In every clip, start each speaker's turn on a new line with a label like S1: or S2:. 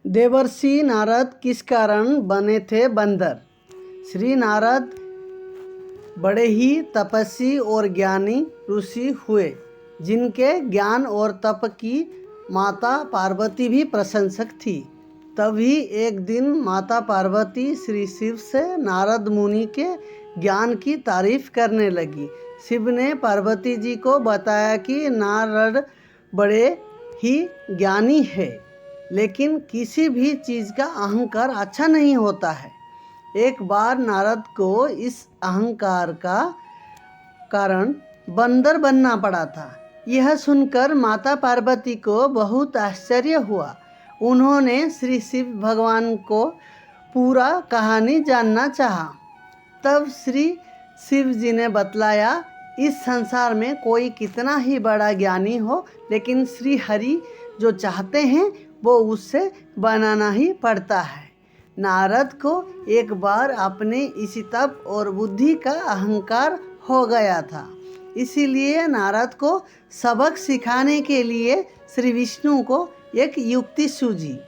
S1: देवर्षि नारद किस कारण बने थे बंदर। श्री नारद बड़े ही तपस्वी और ज्ञानी ऋषि हुए, जिनके ज्ञान और तप की माता पार्वती भी प्रशंसक थी। तभी एक दिन माता पार्वती श्री शिव से नारद मुनि के ज्ञान की तारीफ करने लगी। शिव ने पार्वती जी को बताया कि नारद बड़े ही ज्ञानी है, लेकिन किसी भी चीज़ का अहंकार अच्छा नहीं होता है। एक बार नारद को इस अहंकार का कारण बंदर बनना पड़ा था। यह सुनकर माता पार्वती को बहुत आश्चर्य हुआ। उन्होंने श्री शिव भगवान को पूरा कहानी जानना चाहा। तब श्री शिव जी ने बतलाया, इस संसार में कोई कितना ही बड़ा ज्ञानी हो, लेकिन श्री हरि जो चाहते हैं वो उससे बनाना ही पड़ता है। नारद को एक बार अपने इसी तप और बुद्धि का अहंकार हो गया था। इसीलिए नारद को सबक सिखाने के लिए श्री विष्णु को एक युक्ति सूझी।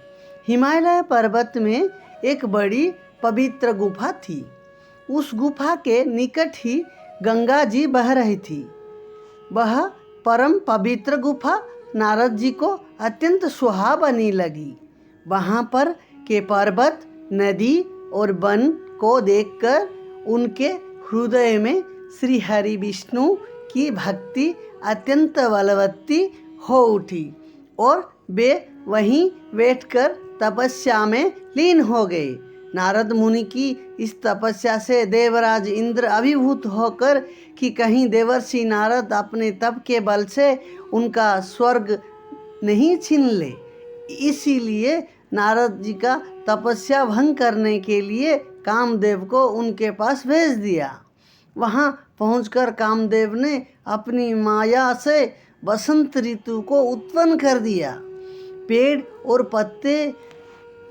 S1: हिमालय पर्वत में एक बड़ी पवित्र गुफा थी। उस गुफा के निकट ही गंगा जी बह रही थी। वह परम पवित्र गुफा नारद जी को अत्यंत सुहावनी लगी। वहाँ पर के पर्वत, नदी और वन को देखकर उनके हृदय में श्री हरि विष्णु की भक्ति अत्यंत बलवत्ती हो उठी और वे वहीं बैठकर तपस्या में लीन हो गए। नारद मुनि की इस तपस्या से देवराज इंद्र अभिभूत होकर कि कहीं देवर्षि नारद अपने तप के बल से उनका स्वर्ग नहीं छीन ले, इसीलिए नारद जी का तपस्या भंग करने के लिए कामदेव को उनके पास भेज दिया। वहाँ पहुंचकर कामदेव ने अपनी माया से बसंत ऋतु को उत्पन्न कर दिया। पेड़ और पत्ते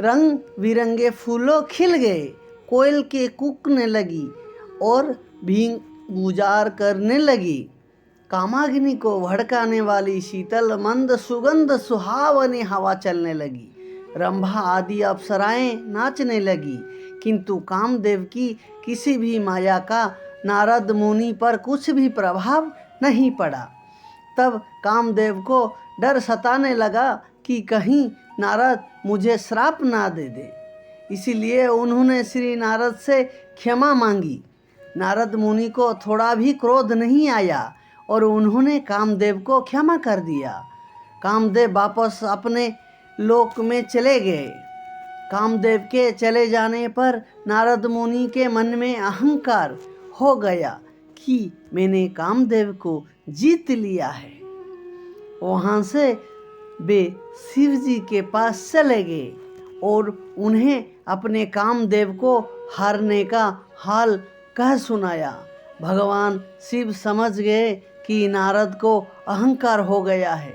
S1: रंग बिरंगे फूलों खिल गए, कोयल के कूकने लगी और भींग गुजार करने लगी। कामाग्नि को भड़काने वाली शीतल मंद सुगंध सुहावनी हवा चलने लगी। रंभा आदि अप्सराएं नाचने लगी, किंतु कामदेव की किसी भी माया का नारद मुनि पर कुछ भी प्रभाव नहीं पड़ा। तब कामदेव को डर सताने लगा कि कहीं नारद मुझे श्राप ना दे दे। इसीलिए उन्होंने श्री नारद से क्षमा मांगी। नारद मुनि को थोड़ा भी क्रोध नहीं आया और उन्होंने कामदेव को क्षमा कर दिया। कामदेव वापस अपने लोक में चले गए। कामदेव के चले जाने पर नारद मुनि के मन में अहंकार हो गया कि मैंने कामदेव को जीत लिया है। वहाँ से वे शिव जी के पास चले गए और उन्हें अपने कामदेव को हारने का हाल कह सुनाया। भगवान शिव समझ गए कि नारद को अहंकार हो गया है।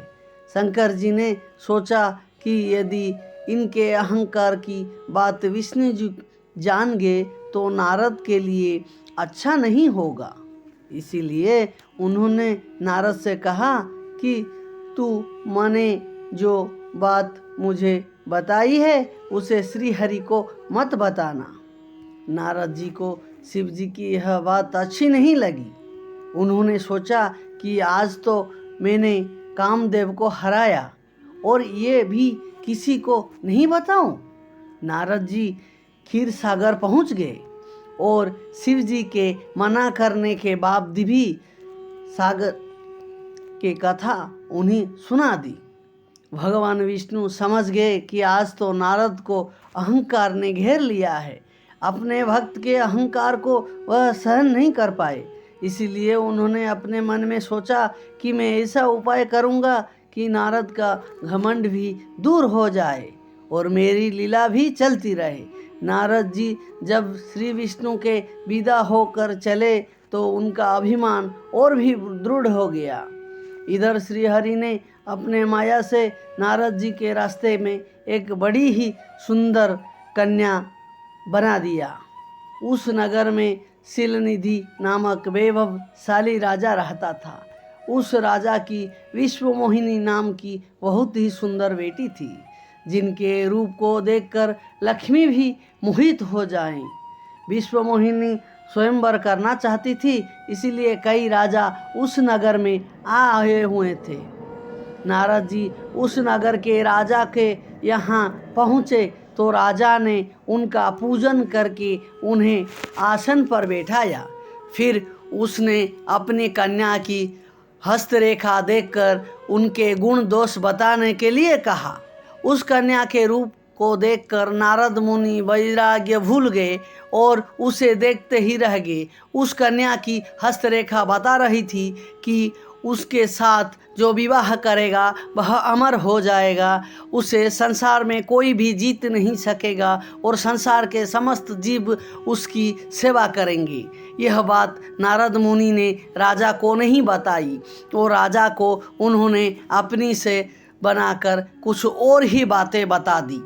S1: शंकर जी ने सोचा कि यदि इनके अहंकार की बात विष्णु जी जान गए तो नारद के लिए अच्छा नहीं होगा। इसीलिए उन्होंने नारद से कहा कि तू मैंने जो बात मुझे बताई है उसे श्री हरि को मत बताना। नारद जी को शिव जी की यह बात अच्छी नहीं लगी। उन्होंने सोचा कि आज तो मैंने कामदेव को हराया और ये भी किसी को नहीं बताऊं। नारद जी क्षीर सागर पहुंच गए और शिव जी के मना करने के बाद भी सागर की कथा उन्हें सुना दी। भगवान विष्णु समझ गए कि आज तो नारद को अहंकार ने घेर लिया है। अपने भक्त के अहंकार को वह सहन नहीं कर पाए। इसीलिए उन्होंने अपने मन में सोचा कि मैं ऐसा उपाय करूंगा कि नारद का घमंड भी दूर हो जाए और मेरी लीला भी चलती रहे। नारद जी जब श्री विष्णु के विदा होकर चले तो उनका अभिमान और भी दृढ़ हो गया। इधर श्री हरि ने अपने माया से नारद जी के रास्ते में एक बड़ी ही सुंदर कन्या बना दिया। उस नगर में शिलनिधि नामक वैभवशाली राजा रहता था। उस राजा की विश्वमोहिनी नाम की बहुत ही सुंदर बेटी थी। जिनके रूप को देखकर लक्ष्मी भी मोहित हो जाएं। विश्वमोहिनी स्वयंवर करना चाहती थी, इसीलिए कई राजा उस नगर में आए हुए थे। नारद जी उस नगर के राजा के यहाँ पहुँचे तो राजा ने उनका पूजन करके उन्हें आसन पर बैठाया। फिर उसने अपनी कन्या की हस्तरेखा देखकर उनके गुण दोष बताने के लिए कहा। उस कन्या के रूप को देखकर नारद मुनि वैराग्य भूल गए और उसे देखते ही रह गए। उस कन्या की हस्तरेखा बता रही थी कि उसके साथ जो विवाह करेगा वह अमर हो जाएगा, उसे संसार में कोई भी जीत नहीं सकेगा और संसार के समस्त जीव उसकी सेवा करेंगे। यह बात नारद मुनि ने राजा को नहीं बताई और राजा को उन्होंने अपनी से बनाकर कुछ और ही बातें बता दी।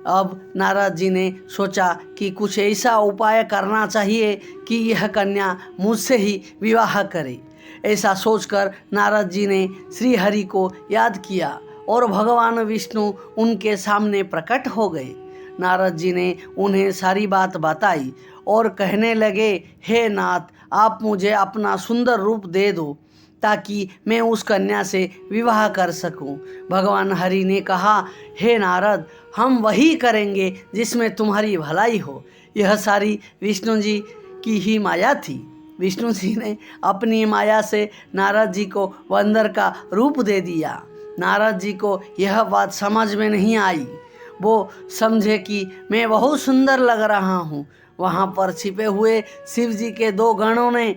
S1: अब नारद जी ने सोचा कि कुछ ऐसा उपाय करना चाहिए कि यह कन्या मुझसे ही विवाह करे। ऐसा सोचकर नारद जी ने श्री हरि को याद किया और भगवान विष्णु उनके सामने प्रकट हो गए। नारद जी ने उन्हें सारी बात बताई और कहने लगे, हे नाथ, आप मुझे अपना सुंदर रूप दे दो ताकि मैं उस कन्या से विवाह कर सकूं। भगवान हरि ने कहा, हे नारद, हम वही करेंगे जिसमें तुम्हारी भलाई हो। यह सारी विष्णु जी की ही माया थी। विष्णु जी ने अपनी माया से नारद जी को बंदर का रूप दे दिया। नारद जी को यह बात समझ में नहीं आई। वो समझे कि मैं बहुत सुंदर लग रहा हूँ। वहाँ पर छिपे हुए शिव जी के 2 गणों ने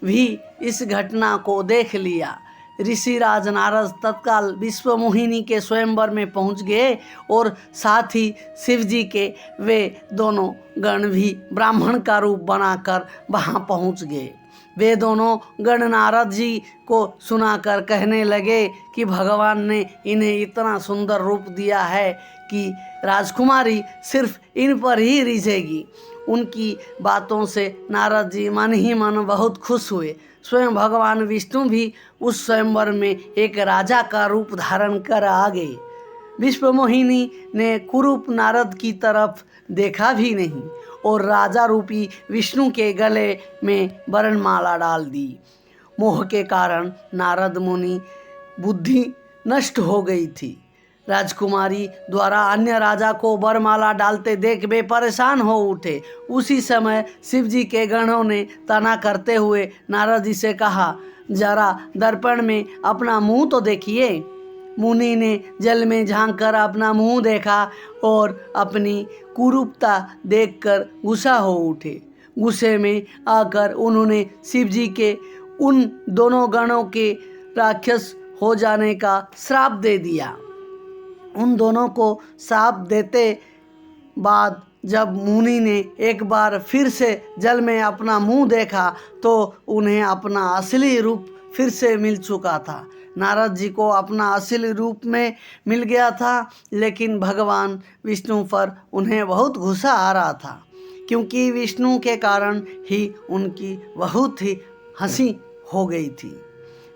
S1: भी इस घटना को देख लिया। ऋषिराज नारद तत्काल विश्वमोहिनी के स्वयंवर में पहुंच गए और साथ ही शिव जी के वे दोनों गण भी ब्राह्मण का रूप बनाकर वहां पहुंच गए। वे दोनों गण नारद जी को सुनाकर कहने लगे कि भगवान ने इन्हें इतना सुंदर रूप दिया है कि राजकुमारी सिर्फ इन पर ही रिझेगी। उनकी बातों से नारद जी मन ही मन बहुत खुश हुए। स्वयं भगवान विष्णु भी उस स्वयंवर में एक राजा का रूप धारण कर आ गए। विश्वमोहिनी ने कुरूप नारद की तरफ देखा भी नहीं और राजा रूपी विष्णु के गले में वरमाला डाल दी। मोह के कारण नारद मुनि बुद्धि नष्ट हो गई थी। राजकुमारी द्वारा अन्य राजा को वरमाला डालते देख वे परेशान हो उठे। उसी समय शिव जी के गणों ने तना करते हुए नारद जी से कहा, जरा दर्पण में अपना मुंह तो देखिए। मुनि ने जल में झांककर अपना मुंह देखा और अपनी कुरूपता देखकर गुस्सा हो उठे। गुस्से में आकर उन्होंने शिव जी के उन दोनों गणों के राक्षस हो जाने का श्राप दे दिया। उन दोनों को श्राप देते बाद जब मुनि ने एक बार फिर से जल में अपना मुंह देखा तो उन्हें अपना असली रूप फिर से मिल चुका था। नारद जी को अपना असली रूप में मिल गया था, लेकिन भगवान विष्णु पर उन्हें बहुत गुस्सा आ रहा था, क्योंकि विष्णु के कारण ही उनकी बहुत ही हंसी हो गई थी।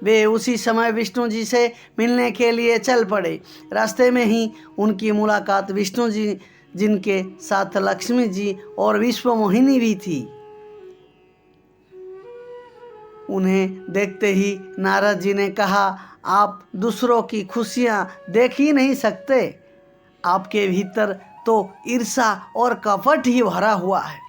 S1: वे उसी समय विष्णु जी से मिलने के लिए चल पड़े। रास्ते में ही उनकी मुलाकात विष्णु जी, जिनके साथ लक्ष्मी जी और विश्वमोहिनी भी थी। उन्हें देखते ही नारद जी ने कहा, आप दूसरों की खुशियां देख ही नहीं सकते। आपके भीतर तो ईर्ष्या और कपट ही भरा हुआ है।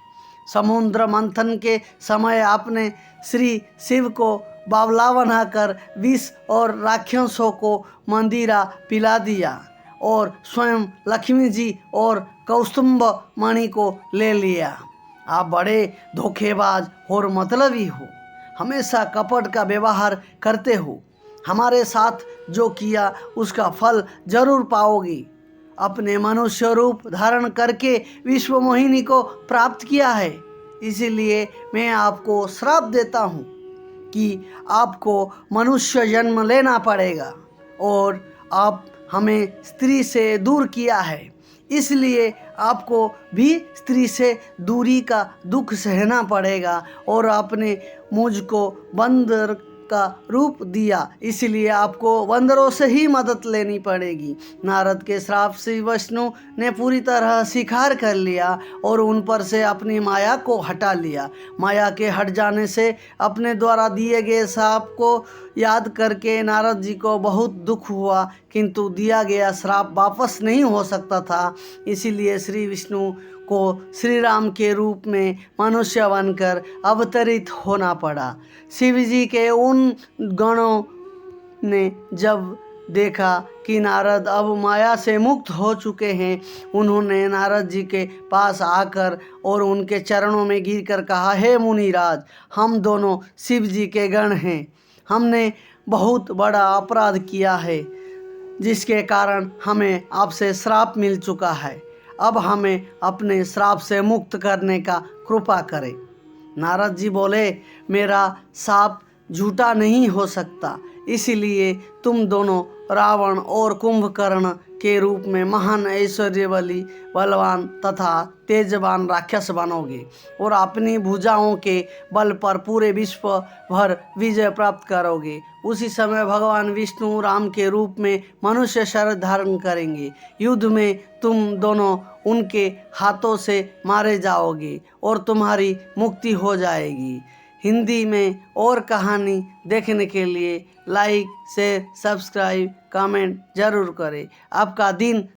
S1: समुद्र मंथन के समय आपने श्री शिव को बावला बनाकर विष और राक्षसों को मंदिरा पिला दिया और स्वयं लक्ष्मी जी और कौस्तुभ मणि को ले लिया। आप बड़े धोखेबाज और मतलबी हो, हमेशा कपट का व्यवहार करते हो। हमारे साथ जो किया उसका फल जरूर पाओगी। अपने मनुष्य रूप धारण करके विश्वमोहिनी को प्राप्त किया है, इसीलिए मैं आपको श्राप देता हूँ कि आपको मनुष्य जन्म लेना पड़ेगा और आप हमें स्त्री से दूर किया है, इसलिए आपको भी स्त्री से दूरी का दुख सहना पड़ेगा और आपने मुझको बंदर का रूप दिया, इसलिए आपको बंदरों से ही मदद लेनी पड़ेगी। नारद के श्राप से विष्णु ने पूरी तरह स्वीकार कर लिया और उन पर से अपनी माया को हटा लिया। माया के हट जाने से अपने द्वारा दिए गए श्राप को याद करके नारद जी को बहुत दुख हुआ, किंतु दिया गया श्राप वापस नहीं हो सकता था। इसीलिए श्री विष्णु को श्री राम के रूप में मनुष्य बनकर अवतरित होना पड़ा। शिव जी के उन गणों ने जब देखा कि नारद अब माया से मुक्त हो चुके हैं, उन्होंने नारद जी के पास आकर और उनके चरणों में गिरकर कहा, हे मुनिराज, हम दोनों शिव जी के गण हैं। हमने बहुत बड़ा अपराध किया है, जिसके कारण हमें आपसे श्राप मिल चुका है। अब हमें अपने श्राप से मुक्त करने का कृपा करें। नारद जी बोले, मेरा श्राप झूठा नहीं हो सकता, इसलिए तुम दोनों रावण और कुंभकर्ण के रूप में महान ऐश्वर्यवली, बलवान तथा तेजवान राक्षस बनोगे और अपनी भुजाओं के बल पर पूरे विश्व भर विजय प्राप्त करोगे। उसी समय भगवान विष्णु राम के रूप में मनुष्य शरीर धारण करेंगे। युद्ध में तुम दोनों उनके हाथों से मारे जाओगे और तुम्हारी मुक्ति हो जाएगी। हिंदी में और कहानी देखने के लिए लाइक, शेयर, सब्सक्राइब, कमेंट जरूर करें। आपका दिन